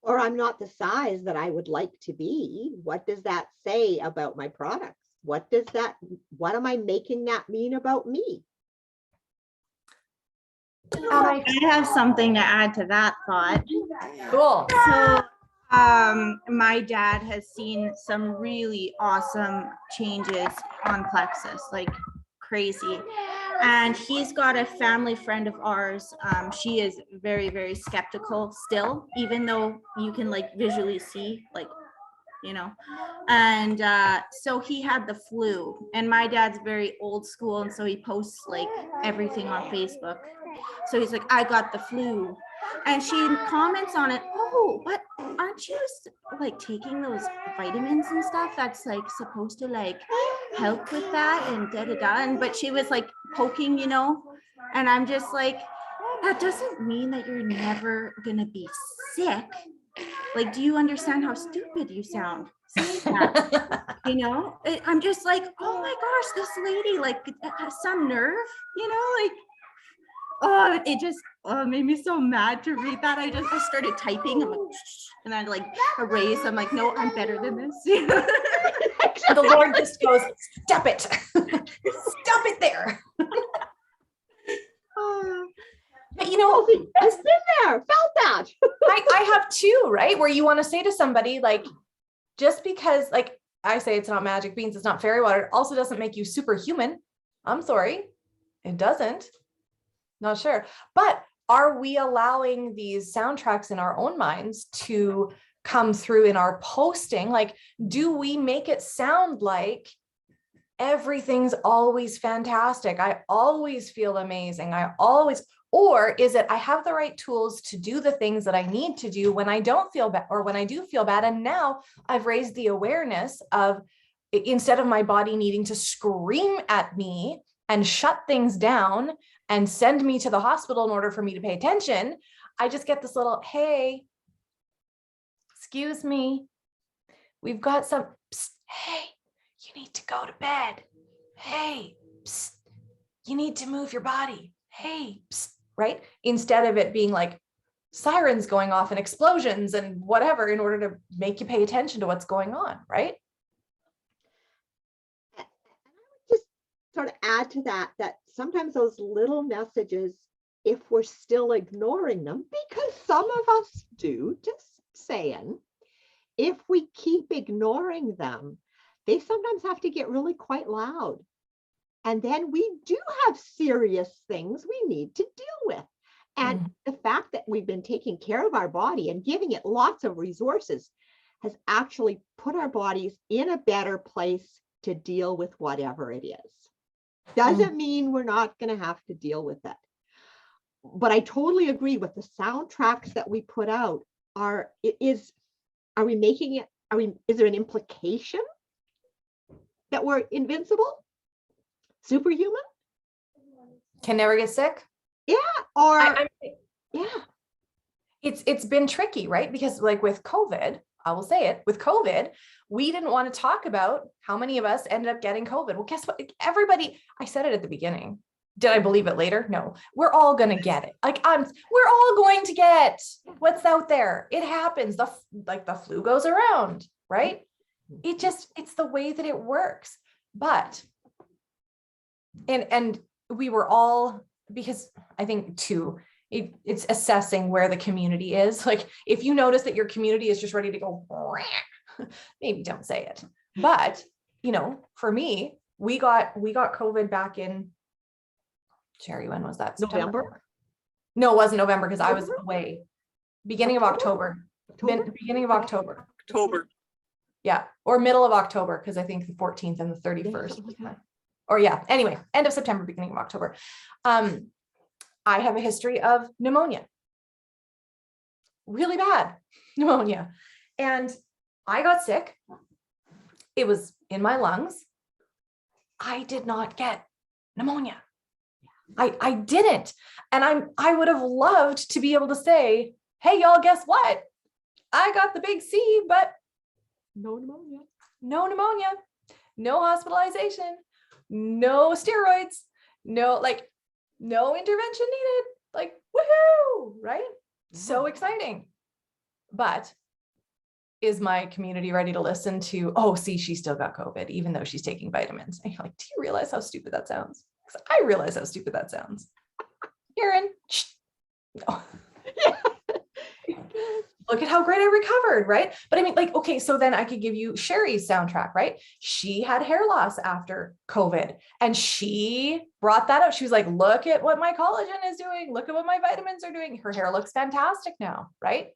Or I'm not the size that I would like to be. What does that say about my products? What am I making that mean about me? I have something to add to that thought. Cool. So, my dad has seen some really awesome changes on Plexus, like crazy. And he's got a family friend of ours. She is very, very skeptical still, even though you can like visually see, like, you know. And so he had the flu, and my dad's very old school, and so he posts like everything on Facebook. So he's like, I got the flu. And she comments on it, oh, but aren't you like taking those vitamins and stuff that's like supposed to like help with that and da-da-da. But she was like poking, you know, and I'm just like, that doesn't mean that you're never gonna be sick. Like, do you understand how stupid you sound saying that? You know, I'm just like, oh my gosh, this lady like has some nerve, you know, like, oh, it just made me so mad to read that. I started typing. I'm like, and I like erase. I'm like, no, I'm better than this. The Lord just goes, stop it. Stop it there. But you know, I've been there, felt that. I have too, right? Where you want to say to somebody, like, just because, like I say, it's not magic beans, it's not fairy water, it also doesn't make you superhuman. I'm sorry, it doesn't. Not sure. But are we allowing these soundtracks in our own minds to come through in our posting? Like, do we make it sound like everything's always fantastic? I always feel amazing. Or is it, I have the right tools to do the things that I need to do when I don't feel bad, or when I do feel bad. And now I've raised the awareness of, instead of my body needing to scream at me and shut things down and send me to the hospital in order for me to pay attention, I just get this little, hey, excuse me, we've got some, psst, hey, you need to go to bed. Hey, psst, you need to move your body. Hey, psst, right? Instead of it being like sirens going off and explosions and whatever in order to make you pay attention to what's going on, right? And I would just sort of add to that sometimes those little messages, if we're still ignoring them, because some of us do, just saying, if we keep ignoring them, they sometimes have to get really quite loud. And then we do have serious things we need to deal with. And the fact that we've been taking care of our body and giving it lots of resources has actually put our bodies in a better place to deal with whatever it is. Doesn't mean we're not going to have to deal with it. But I totally agree with the soundtracks that we put out. Are we making it, is there an implication that we're invincible, superhuman, Can never get sick. or I, yeah, it's been tricky, right? Because like with COVID, I will say it, with COVID, we didn't want to talk about how many of us ended up getting COVID. Well, guess what? Everybody, I said it at the beginning. Did I believe it later? No, we're all going to get it. We're all going to get what's out there. It happens. The flu goes around, right? It's the way that it works. But, and we were all, because I think too, it's assessing where the community is. Like if you notice that your community is just ready to go, maybe don't say it. But, for me, we got COVID back in, Sherry, when was that? September? November. No, it wasn't November because I was October? away. Beginning of October. Beginning of October. October. Yeah. Or middle of October, because I think the 14th and the 31st. something like that. Or yeah, anyway, end of September, beginning of October. I have a history of pneumonia. Really bad pneumonia. And I got sick. It was in my lungs. I did not get pneumonia. I didn't. And I would have loved to be able to say, hey, y'all, guess what? I got the big C, but No pneumonia. no pneumonia, no hospitalization, no steroids, no intervention needed. Like, woohoo, right? So exciting. But is my community ready to listen to, oh, see, she still got COVID, even though she's taking vitamins? And you're like, do you realize how stupid that sounds? Because I realize how stupid that sounds. Karen, no. Look at how great I recovered, right? But I mean, like, okay, so then I could give you Sherry's soundtrack, right? She had hair loss after COVID and she brought that up. She was like, look at what my collagen is doing. Look at what my vitamins are doing. Her hair looks fantastic now, right?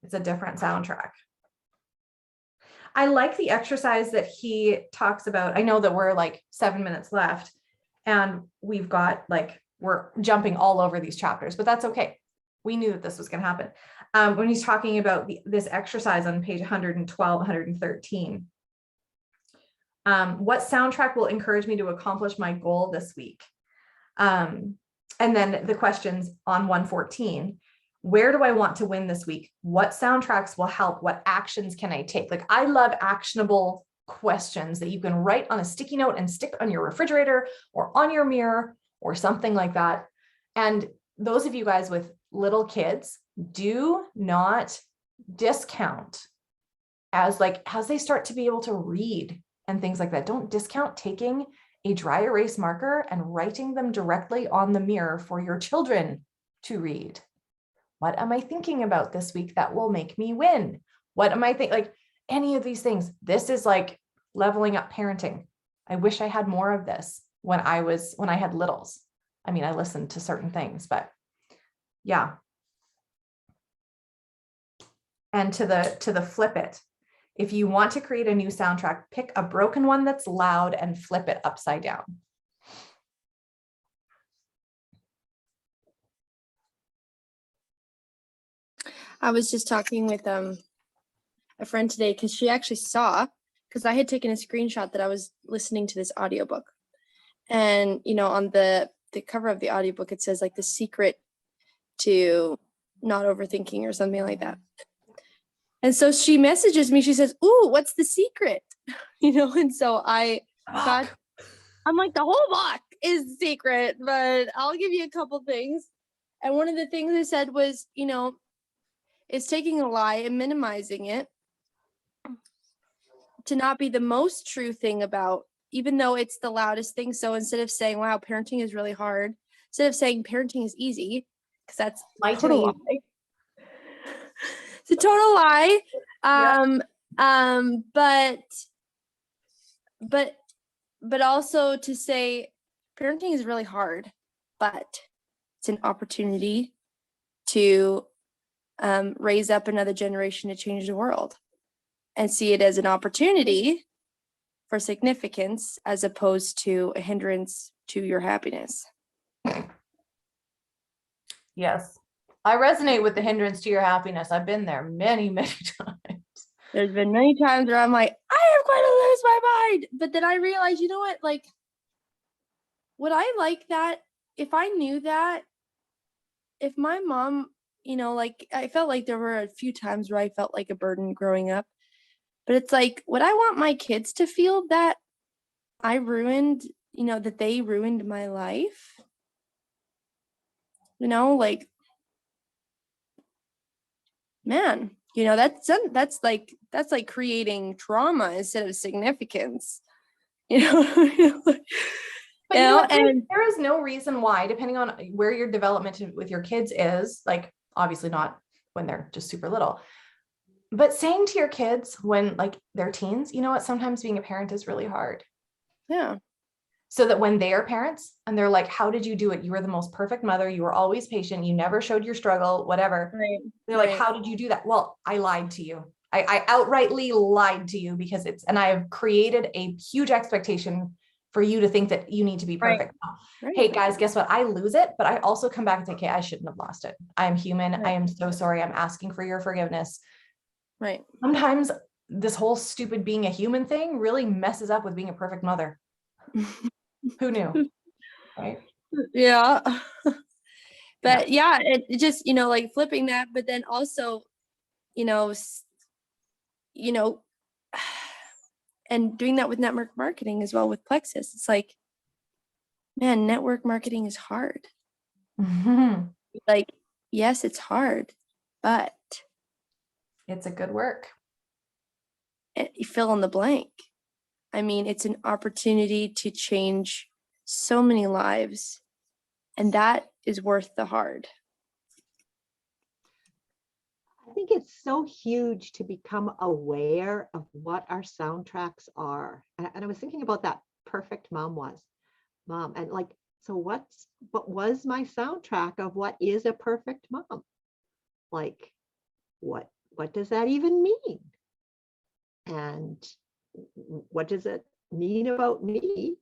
It's a different soundtrack. I like the exercise that he talks about. I know that we're like 7 minutes left and we've got we're jumping all over these chapters, but that's okay. We knew that this was going to happen. When he's talking about this exercise on page 112, 113, what soundtrack will encourage me to accomplish my goal this week? And then the questions on 114, where do I want to win this week? What soundtracks will help? What actions can I take? Like, I love actionable questions that you can write on a sticky note and stick on your refrigerator or on your mirror or something like that. And those of you guys with little kids, do not discount as they start to be able to read and things like that. Don't discount taking a dry erase marker and writing them directly on the mirror for your children to read. What am I thinking about this week that will make me win? What am I thinking? Like any of these things, this is like leveling up parenting. I wish I had more of this when I had littles. I mean, I listened to certain things, but yeah. And to the flip it. If you want to create a new soundtrack, pick a broken one that's loud and flip it upside down. I was just talking with a friend today because she actually saw, because I had taken a screenshot that I was listening to this audiobook. And, on the cover of the audiobook, it says like the secret to not overthinking or something like that. And so she messages me, she says, ooh, what's the secret? And so I'm like, the whole book is secret, but I'll give you a couple things. And one of the things I said was, is taking a lie and minimizing it to not be the most true thing about, even though it's the loudest thing. So instead of saying, wow, parenting is really hard, instead of saying parenting is easy, because that's My total lie. It's a total lie. But also to say parenting is really hard, but it's an opportunity to raise up another generation to change the world, and see it as an opportunity for significance as opposed to a hindrance to your happiness. Yes. I resonate with the hindrance to your happiness. I've been there many, many times. There's been many times where I'm like, I am going to lose my mind. But then I realize, you know what? Like, would I like that if I knew that? If my mom, like, I felt like there were a few times where I felt like a burden growing up. But it's like, would I want my kids to feel that I ruined, that they ruined my life? Like, man, that's like creating trauma instead of significance. But you know what, And there is no reason why, depending on where your development with your kids is, like obviously not when they're just super little, but saying to your kids when like they're teens, you know what, sometimes being a parent is really hard. yeah, So that when they are parents and they're like, how did you do it? You were the most perfect mother. You were always patient. You never showed your struggle, whatever. right. They're like, right. how did you do that? Well, I lied to you. I outrightly lied to you because and I've created a huge expectation for you to think that you need to be Right. perfect. Right. Hey guys, guess what? I lose it, but I also come back and say, okay, I shouldn't have lost it. I'm human. Right. I am so sorry. I'm asking for your forgiveness. Right. Sometimes this whole stupid being a human thing really messes up with being a perfect mother. Who knew? Right. Yeah. But yeah, it just, like flipping that, but then also, you know, and doing that with network marketing as well with Plexus. It's like, man, network marketing is hard. Mhm. Like, yes, it's hard, but It's a good work. you fill in the blank. I mean, it's an opportunity to change so many lives, and that is worth the hard. I think it's so huge to become aware of what our soundtracks are. And I was thinking about that perfect mom, and like, so what was my soundtrack of what is a perfect mom? Like, what does that even mean? And what does it mean about me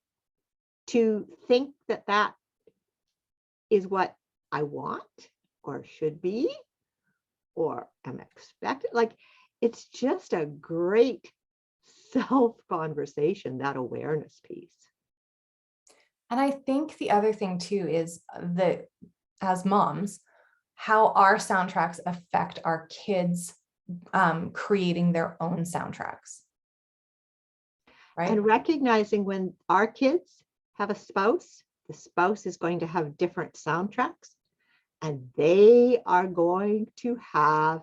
to think that that is what I want or should be or am expected? Like, it's just a great self conversation, that awareness piece. And I think the other thing too is that as moms, how our soundtracks affect our kids creating their own soundtracks. Right. And recognizing when our kids have a spouse, the spouse is going to have different soundtracks and they are going to have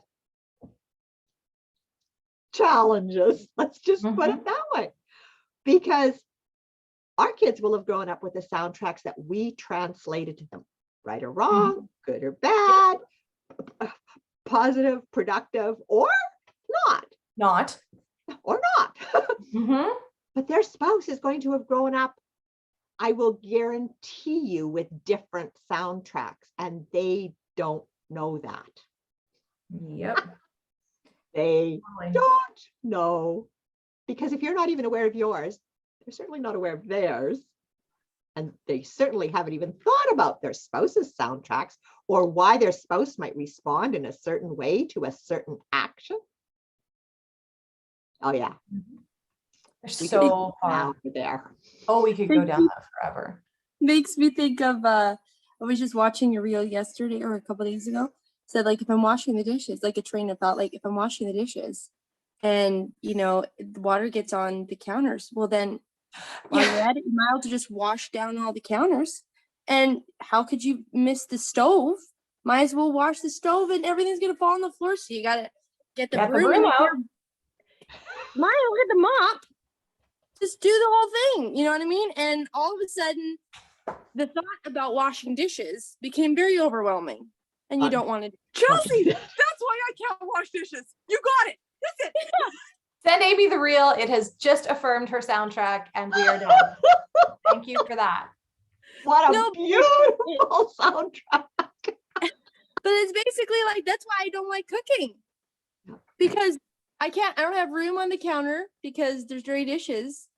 challenges. Let's just put it that way. Because our kids will have grown up with the soundtracks that we translated to them, right or wrong, good or bad, positive, productive, or not. But their spouse is going to have grown up, I will guarantee you, with different soundtracks, and they don't know that. Yep. They don't know. Because if you're not even aware of yours, they're certainly not aware of theirs. And they certainly haven't even thought about their spouse's soundtracks or why their spouse might respond in a certain way to a certain action. Oh, yeah. They're so far there. Oh, we could go down that forever. Makes me think of, I was just watching a reel yesterday or a couple days ago. Said, like, if I'm washing the dishes, like a train of thought, like if I'm washing the dishes and, the water gets on the counters, well, then while you're at it, you might as well just wash down all the counters. And how could you miss the stove? Might as well wash the stove and everything's going to fall on the floor. So you got to get the broom out. Might as well get the mop. Just do the whole thing. You know what I mean? And all of a sudden, the thought about washing dishes became very overwhelming. And you don't want to. Chelsea, that's why I can't wash dishes. You got it. That's it. Send Amy the reel. It has just affirmed her soundtrack and we are done. Thank you for that. What a beautiful soundtrack. But it's basically like, that's why I don't like cooking. Because I don't have room on the counter because there's dirty dishes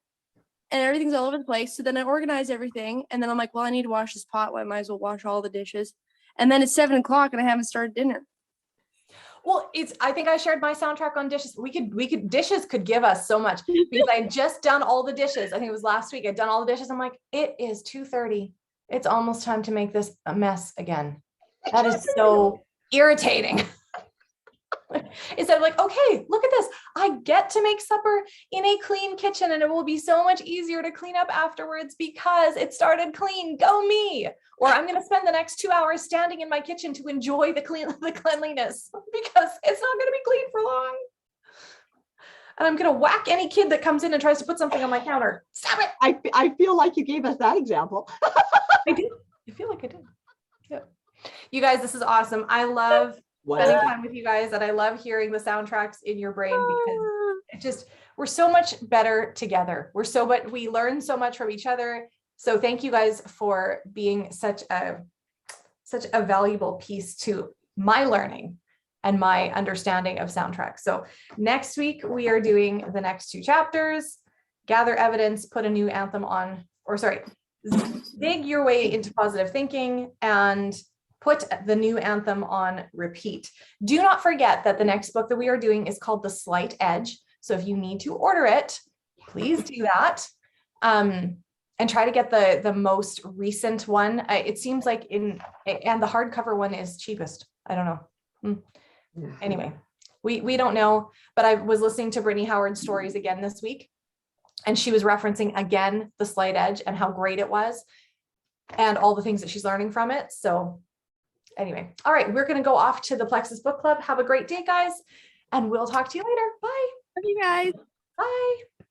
and everything's all over the place. So then I organize everything and then I'm like, well, I need to wash this pot. Well, I might as well wash all the dishes. And then it's 7:00 and I haven't started dinner. Well, I think I shared my soundtrack on dishes. Dishes could give us so much because I had just done all the dishes. I think it was last week. I'd done all the dishes. I'm like, it is 2:30. It's almost time to make this a mess again. That is so irritating. Instead of like, okay, look at this. I get to make supper in a clean kitchen and it will be so much easier to clean up afterwards because it started clean. Go me. Or I'm going to spend the next 2 hours standing in my kitchen to enjoy the cleanliness because it's not going to be clean for long. And I'm going to whack any kid that comes in and tries to put something on my counter. Stop it. I feel like you gave us that example. I did. I feel like I did. Yeah. You guys, this is awesome. I love spending time with you guys, and I love hearing the soundtracks in your brain because we're so much better together. We learn so much from each other. So thank you guys for being such a valuable piece to my learning and my understanding of soundtracks. So next week we are doing the next 2 chapters, gather evidence, put a new anthem on, dig your way into positive thinking and put the new anthem on repeat. Do not forget that the next book that we are doing is called The Slight Edge. So if you need to order it, please do that. And try to get the most recent one. It seems like and the hardcover one is cheapest. I don't know. Anyway, we don't know, but I was listening to Brittany Howard's stories again this week, and she was referencing again The Slight Edge and how great it was and all the things that she's learning from it. So anyway, all right, we're going to go off to the Plexus Book Club. Have a great day, guys, and we'll talk to you later. Bye. Love you guys. Bye.